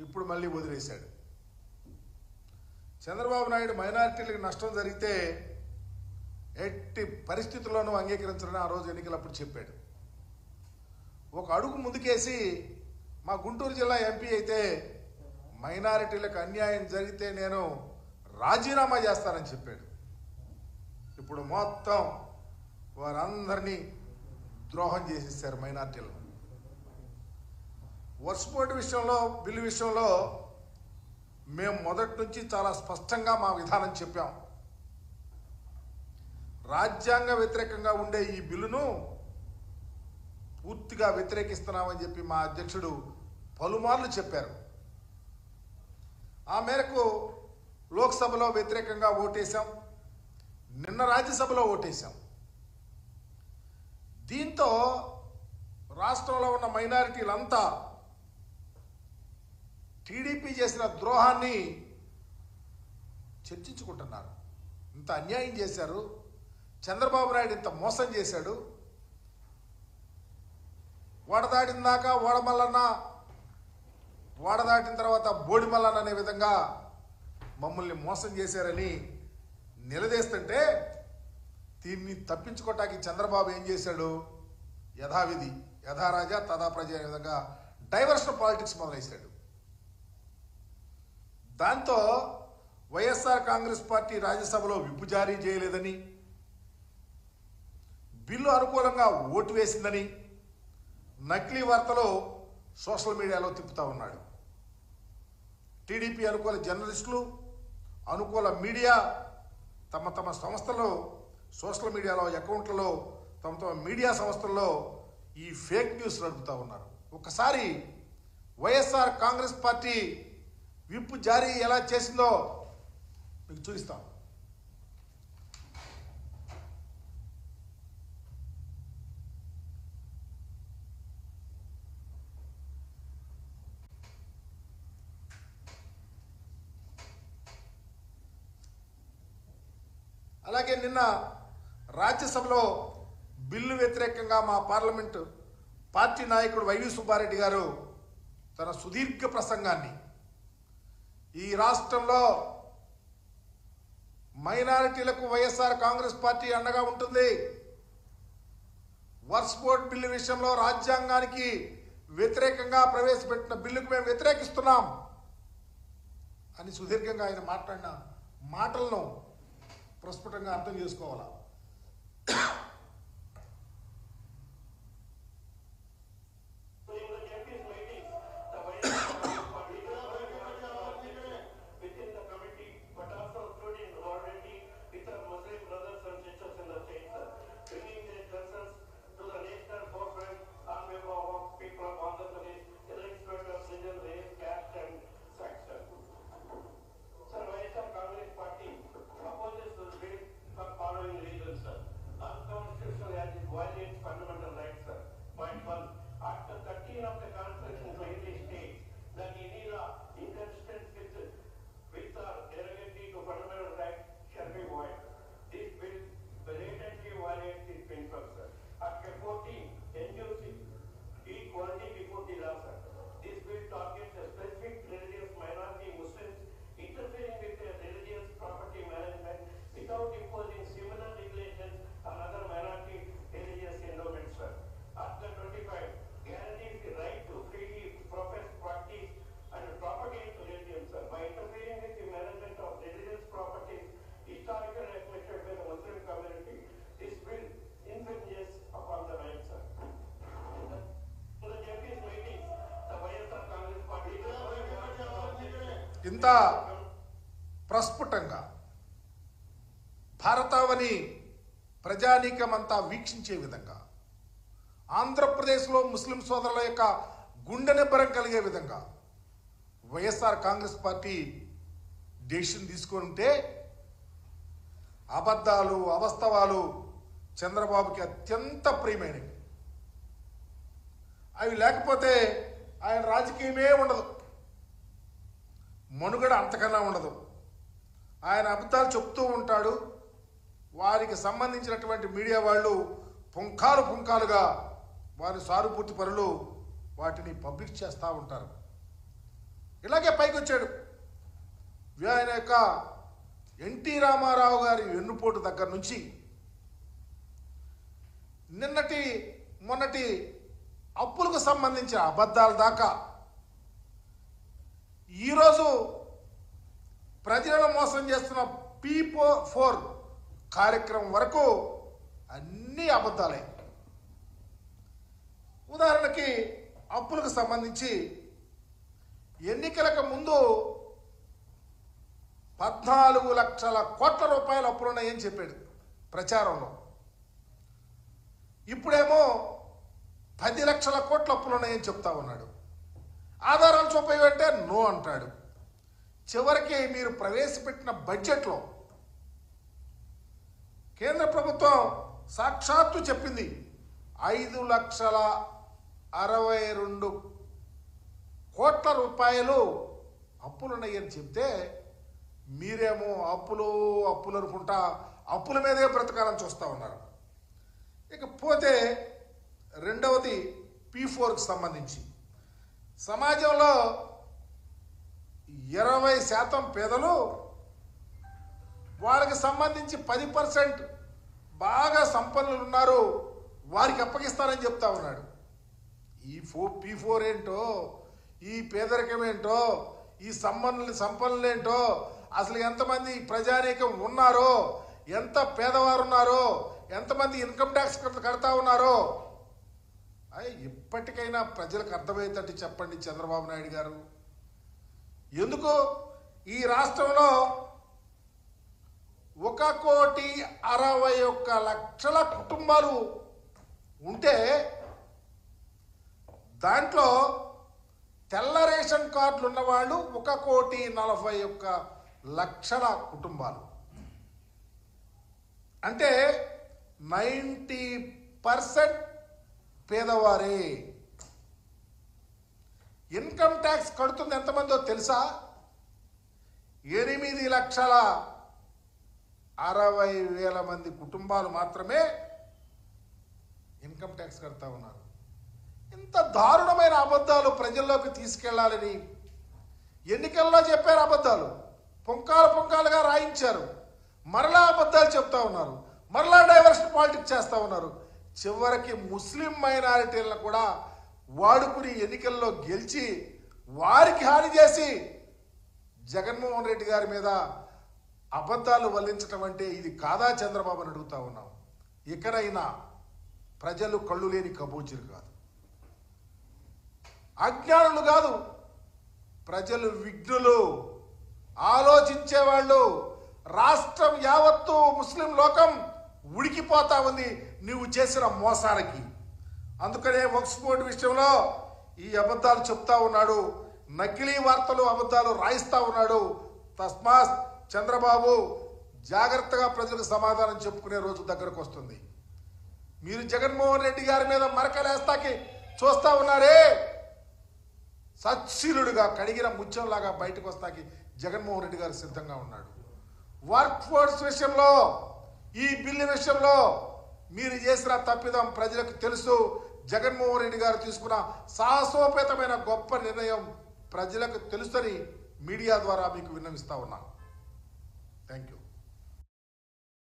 ఇప్పుడు మళ్ళీ వదిలేశాడు. చంద్రబాబు నాయుడు మైనారిటీలకు నష్టం జరిగితే ఎట్టి పరిస్థితుల్లోనూ అంగీకరించాలని ఆ రోజు ఎన్నికలప్పుడు చెప్పాడు. ఒక అడుగు ముందుకేసి మా గుంటూరు జిల్లా ఎంపీ అయితే మైనారిటీలకు అన్యాయం జరిగితే నేను రాజీనామా చేస్తానని చెప్పాడు. ఇప్పుడు మొత్తం వారందరినీ ద్రోహం చేసేసారు మైనారిటీలను. వర్షపోటు విషయంలో, బిల్లు విషయంలో మేము మొదటి నుంచి చాలా స్పష్టంగా మా విధానం చెప్పాం. రాజ్యాంగ వ్యతిరేకంగా ఉండే ఈ బిల్లును పూర్తిగా వ్యతిరేకిస్తున్నామని చెప్పి మా అధ్యక్షుడు పలుమార్లు చెప్పారు. ఆ మేరకు లోక్సభలో వ్యతిరేకంగా ఓటేశాం, నిన్న రాజ్యసభలో ఓటేశాం. దీంతో రాష్ట్రంలో ఉన్న మైనారిటీలంతా టీడీపీ చేసిన ద్రోహాన్ని చర్చించుకుంటున్నారు. ఇంత అన్యాయం చేశారు, చంద్రబాబు నాయుడు ఇంత మోసం చేశాడు, వాడదాటిన దాకా ఓడమల్లన్న, వాడదాటిన తర్వాత బోడిమల్లన్న అనే విధంగా మమ్మల్ని మోసం చేశారని నిలదీస్తుంటే దీన్ని తప్పించుకోవటానికి చంద్రబాబు ఏం చేశాడు? యథావిధి యథారాజా తథా ప్రజ అనే విధంగా డైవర్షన్ పాలిటిక్స్ మొదలైశాడు. దాంతో వైఎస్ఆర్ కాంగ్రెస్ పార్టీ రాజ్యసభలో విప్పు జారీ చేయలేదని, బిల్లు అనుకూలంగా ఓటు వేసిందని నకిలీ వార్తలు సోషల్ మీడియాలో తిప్పుతా ఉన్నాడు. టీడీపీ అనుకూల జర్నలిస్టులు, అనుకూల మీడియా తమ తమ సంస్థల్లో, సోషల్ మీడియాలో అకౌంట్లలో, తమ తమ మీడియా సంస్థల్లో ఈ ఫేక్ న్యూస్ నడుపుతూ ఉన్నారు. ఒకసారి వైఎస్ఆర్ కాంగ్రెస్ పార్టీ విప్పు జారీ ఎలా చేసిందో మీకు చూపిస్తాం. అలాగే నిన్న రాజ్యసభలో బిల్లు వ్యతిరేకంగా మా పార్లమెంటు పార్టీ నాయకుడు వైవి సుబ్బారెడ్డి గారు తన సుదీర్ఘ ప్రసంగాన్ని, ఈ రాష్ట్రంలో మైనారిటీలకు వైఎస్ఆర్ కాంగ్రెస్ పార్టీ అండగా ఉంటుంది, వర్క్స్ బోర్డ్ బిల్లు విషయంలో రాజ్యాంగానికి వ్యతిరేకంగా ప్రవేశపెట్టిన బిల్లుకు మేము వ్యతిరేకిస్తున్నాం అని సుదీర్ఘంగా ఆయన మాట్లాడిన మాటలను ప్రస్ఫుటంగా అర్థం చేసుకోవాలా. ఇంత ప్రస్ఫుటంగా భారతావని ప్రజానీకమంతా వీక్షించే విధంగా, ఆంధ్రప్రదేశ్లో ముస్లిం సోదరుల యొక్క గుండె నిబ్బరం కలిగే విధంగా వైఎస్ఆర్ కాంగ్రెస్ పార్టీ డెసిషన్ తీసుకొని ఉంటే అబద్ధాలు, అవాస్తవాలు చంద్రబాబుకి అత్యంత ప్రియమైనవి. అవి లేకపోతే ఆయన రాజకీయమే ఉండదు, మనుగడ అంతకన్నా ఉండదు. ఆయన అబద్ధాలు చెప్తూ ఉంటాడు, వారికి సంబంధించినటువంటి మీడియా వాళ్ళు పుంఖాలుగా వారి సానుభూతి పరులు వాటిని పబ్లిష్ చేస్తూ ఉంటారు. ఇలాగే పైకి వచ్చాడు. ఆయన యొక్క ఎన్టీ రామారావు గారి వెన్నుపోటు దగ్గర నుంచి నిన్నటి మొన్నటి అప్పులకు సంబంధించిన అబద్ధాల దాకా ఈరోజు ప్రజలను మోసం చేస్తున్న P4 కార్యక్రమం వరకు అన్నీ అబద్ధాలే. ఉదాహరణకి అప్పులకు సంబంధించి ఎన్నికలకు ముందు 14 లక్షల కోట్ల రూపాయలు అప్పులున్నాయని చెప్పాడు ప్రచారంలో. ఇప్పుడేమో 10 లక్షల కోట్ల అప్పులున్నాయని చెప్తా ఉన్నాడు. ఆధారాలు చూపేవంటే నో అంటాడు. చివరికి మీరు ప్రవేశపెట్టిన బడ్జెట్లో కేంద్ర ప్రభుత్వం సాక్షాత్తు చెప్పింది 5,62 కోట్ల రూపాయలు అప్పులున్నాయని చెప్తే మీరేమో అప్పులు అనుకుంటా అప్పుల మీదే బ్రతకాలని చూస్తూ ఉన్నారు. ఇకపోతే రెండవది P4కి సంబంధించి సమాజంలో 20% పేదలు, వాళ్ళకి సంబంధించి 10% బాగా సంపన్నులు ఉన్నారు, వారికి అప్పగిస్తారని చెప్తా ఉన్నాడు. ఈ P4 ఏంటో, ఈ పేదరికం ఏంటో, ఈ సంపన్నులు ఏంటో, అసలు ఎంతమంది ప్రజానీకం ఉన్నారో, ఎంత పేదవారు ఉన్నారో, ఎంతమంది ఇన్కమ్ ట్యాక్స్ కడతా ఉన్నారో ఇప్పటికైనా ప్రజలకు అర్థమయ్యేటట్టు చెప్పండి చంద్రబాబు నాయుడు గారు. ఎందుకు ఈ రాష్ట్రంలో 1,61,00,000 కుటుంబాలు ఉంటే దాంట్లో తెల్ల రేషన్ కార్డులు ఉన్నవాళ్ళు 1,41,00,000 కుటుంబాలు. అంటే 90% పేదవారే. ఇన్కమ్ ట్యాక్స్ కడుతుంది ఎంతమందో తెలుసా? 8,60,000 మంది కుటుంబాలు మాత్రమే ఇన్కమ్ ట్యాక్స్ కడతా ఉన్నారు. ఇంత దారుణమైన అబద్ధాలు ప్రజల్లోకి తీసుకెళ్లాలని ఎన్నికల్లో చెప్పారు. అబద్ధాలు పుంకాలుగా రాయించారు. మరలా అబద్ధాలు చెప్తా ఉన్నారు. మరలా డైవర్షన్ పాలిటిక్స్ చేస్తూ ఉన్నారు. చివరికి ముస్లిం మైనారిటీలను కూడా వాడుకుని ఎన్నికల్లో గెలిచి వారికి హాని చేసి జగన్మోహన్ రెడ్డి గారి మీద అబద్ధాలు వల్లించడం అంటే ఇది కాదా చంద్రబాబు అని అడుగుతా ఉన్నాం. ఇకనైనా ప్రజలు కళ్ళు లేని కబూచీలు కాదు, అజ్ఞానులు కాదు, ప్రజలు విఘ్నులు, ఆలోచించేవాళ్ళు. రాష్ట్రం యావత్తు ముస్లిం లోకం ఉడికిపోతా ఉంది నువ్వు చేసిన మోసానికి. అందుకనే వక్ఫ్ బోర్డు విషయంలో ఈ అబద్ధాలు చెప్తా ఉన్నాడు, నకిలీ వార్తలు అబద్ధాలు రాయిస్తా ఉన్నాడు. తస్మాత్ చంద్రబాబు జాగ్రత్తగా ప్రజలకు సమాధానం చెప్పుకునే రోజు దగ్గరకు వస్తుంది. మీరు జగన్మోహన్ రెడ్డి గారి మీద మరకలేస్తాకి చూస్తా ఉన్నారే, సచ్చీలుడుగా కడిగిన ముత్యంలాగా బయటకు వస్తాకి జగన్మోహన్ రెడ్డి గారు సిద్ధంగా ఉన్నాడు. వర్క్ ఫోర్స్ విషయంలో, ఈ బిల్లు విషయంలో మీరు చేసిన తప్పిదం ప్రజలకు తెలుసు. జగన్మోహన్ రెడ్డి గారు తీసుకున్న సాహసోపేతమైన గొప్ప నిర్ణయం ప్రజలకు తెలుసని మీడియా ద్వారా మీకు విన్నవిస్తా ఉన్నాను. Thank you.